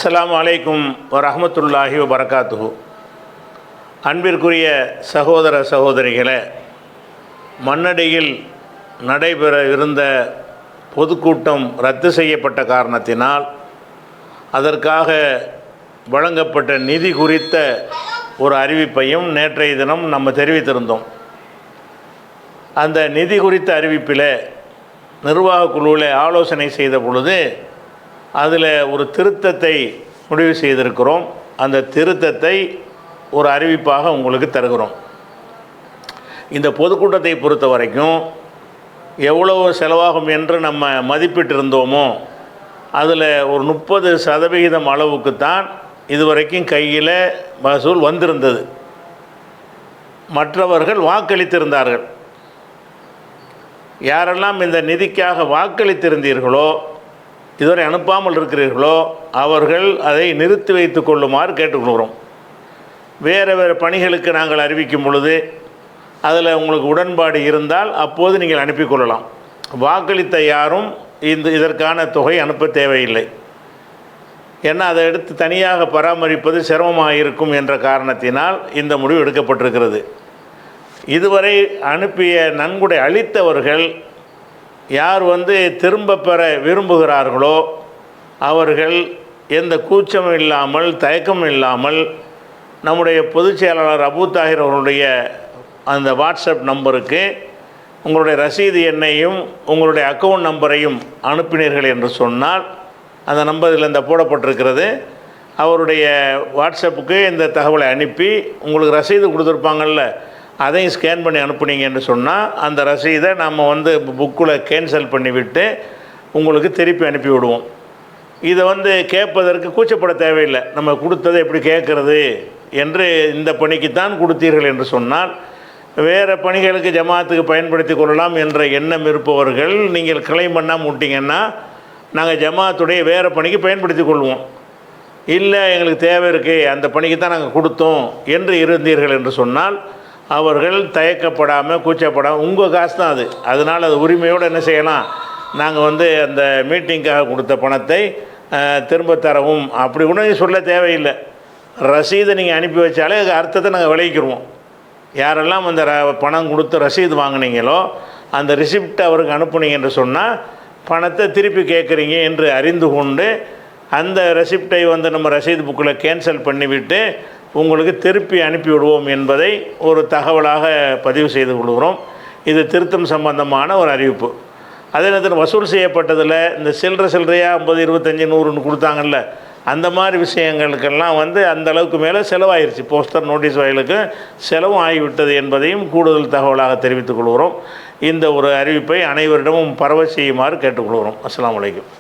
அஸ்ஸலாமு அலைக்கும் வரஹ்மத்துல்லாஹி வபரகாத்துஹு. அன்பிற்குரிய சகோதர சகோதரிகளே, மண்ணடியில் நடைபெற இருந்த பொதுக்கூட்டம் ரத்து செய்யப்பட்ட காரணத்தினால் அதற்காக வழங்கப்பட்ட நிதி குறித்த ஒரு அறிவிப்பையும் நேற்றைய தினம் நம்ம தெரிவித்திருந்தோம். அந்த நிதி குறித்த அறிவிப்பில் நிர்வாக குழுவில் ஆலோசனை செய்த பொழுது அதில் ஒரு திருத்தத்தை முடிவு செய்திருக்கிறோம். அந்த திருத்தத்தை ஒரு அறிவிப்பாக உங்களுக்கு தருகிறோம். இந்த பொதுக்கூட்டத்தை பொறுத்த வரைக்கும் எவ்வளவு செலவாகும் என்று நம்ம மதிப்பிட்டிருந்தோமோ அதில் ஒரு 30% அளவுக்கு தான் இதுவரைக்கும் கையில் வசூல் வந்திருந்தது. மற்றவர்கள் வாக்களித்திருந்தார்கள். யாரெல்லாம் இந்த நிதிக்காக வாக்களித்திருந்தீர்களோ, இதுவரை அனுப்பாமல் இருக்கிறீர்களோ, அவர்கள் அதை நிறுத்தி வைத்து கொள்ளுமாறு கேட்டுக்கொள்கிறோம். வேறு பணிகளுக்கு நாங்கள் அறிவிக்கும் பொழுது அதில் உங்களுக்கு உடன்பாடு இருந்தால் அப்போது நீங்கள் அனுப்பிக்கொள்ளலாம். வாக்களித்த யாரும் இதற்கான தொகை அனுப்ப தேவையில்லை. ஏன்னா அதை எடுத்து தனியாக பராமரிப்பது சிரமமாக இருக்கும் என்ற காரணத்தினால் இந்த முடிவு எடுக்கப்பட்டிருக்கிறது. இதுவரை அனுப்பிய நன்கொடை அளித்தவர்கள் யார் திரும்ப பெற விரும்புகிறார்களோ அவர்கள் எந்த கூச்சமும் இல்லாமல் தயக்கமும் இல்லாமல் நம்முடைய பொதுச் செயலாளர் அபு தாஹிர் அவர்களுடைய அந்த வாட்ஸ்அப் நம்பருக்கு உங்களுடைய ரசீது எண்ணையும் உங்களுடைய அக்கௌண்ட் நம்பரையும் அனுப்பினீர்கள் என்று சொன்னால், அந்த நம்பரில் இந்த போடப்பட்டிருக்கிறது, அவருடைய வாட்ஸ்அப்புக்கு இந்த தகவலை அனுப்பி உங்களுக்கு ரசீது கொடுத்துருப்பாங்கள்ல, அதையும் ஸ்கேன் பண்ணி அனுப்புனீங்கன்னு சொன்னால் அந்த ரசீதை நம்ம புக்கில் கேன்சல் பண்ணிவிட்டு உங்களுக்கு திருப்பி அனுப்பி விடுவோம். இதை கேட்பதற்கு கூச்சப்பட தேவையில்லை. நம்ம கொடுத்ததை எப்படி கேட்குறது என்று இந்த பணிக்குத்தான் கொடுத்தீர்கள் என்று சொன்னால் வேறு பணிகளுக்கு ஜமாத்துக்கு பயன்படுத்தி கொள்ளலாம் என்ற எண்ணம் இருப்பவர்கள் நீங்கள் கிளைம் பண்ணாமல் விட்டிங்கன்னா நாங்கள் ஜமாத்துடைய வேறு பணிக்கு பயன்படுத்தி கொள்வோம். இல்லை எங்களுக்கு தேவை இருக்குது, அந்த பணிக்கு தான் நாங்கள் கொடுத்தோம் என்று இருந்தீர்கள் என்று சொன்னால் அவர்கள் தயக்கப்படாமல் கூச்சப்படாமல், உங்கள் காசு தான் அது, அதனால் அது உரிமையோடு என்ன செய்யலாம், நாங்கள் அந்த மீட்டிங்காக கொடுத்த பணத்தை திரும்ப தரவும் அப்படி கூட சொல்ல தேவையில்லை. ரசீதை நீங்கள் அனுப்பி வச்சாலே அதுக்கு அர்த்தத்தை நாங்கள் விளைவிக்கிடுவோம். யாரெல்லாம் பணம் கொடுத்து ரசீது வாங்கினீங்களோ அந்த ரிசிப்ட் அவருக்கு அனுப்புனீங்க என்று சொன்னால் பணத்தை திருப்பி கேட்குறீங்க என்று அறிந்து கொண்டு அந்த ரெசிப்டை நம்ம ரசீது புக்கில் கேன்சல் பண்ணிவிட்டு உங்களுக்கு திருப்பி அனுப்பிவிடுவோம் என்பதை ஒரு தகவலாக பதிவு செய்து கொள்கிறோம். இது திருத்தம் சம்பந்தமான ஒரு அறிவிப்பு. அதே நேரத்தில் வசூல் செய்யப்பட்டதில் இந்த சில்லறையாக 50, 25, 100 கொடுத்தாங்கல்ல, அந்த மாதிரி விஷயங்களுக்கெல்லாம் அந்த அளவுக்கு மேலே செலவாயிருச்சு. போஸ்டர் நோட்டீஸ் வாயிலுக்கு செலவும் ஆகிவிட்டது என்பதையும் கூடுதல் தகவலாக தெரிவித்துக் கொள்கிறோம். இந்த ஒரு அறிவிப்பை அனைவரிடமும் பரவ செய்யுமாறு கேட்டுக்கொள்கிறோம். அஸ்ஸலாமு அலைக்கும்.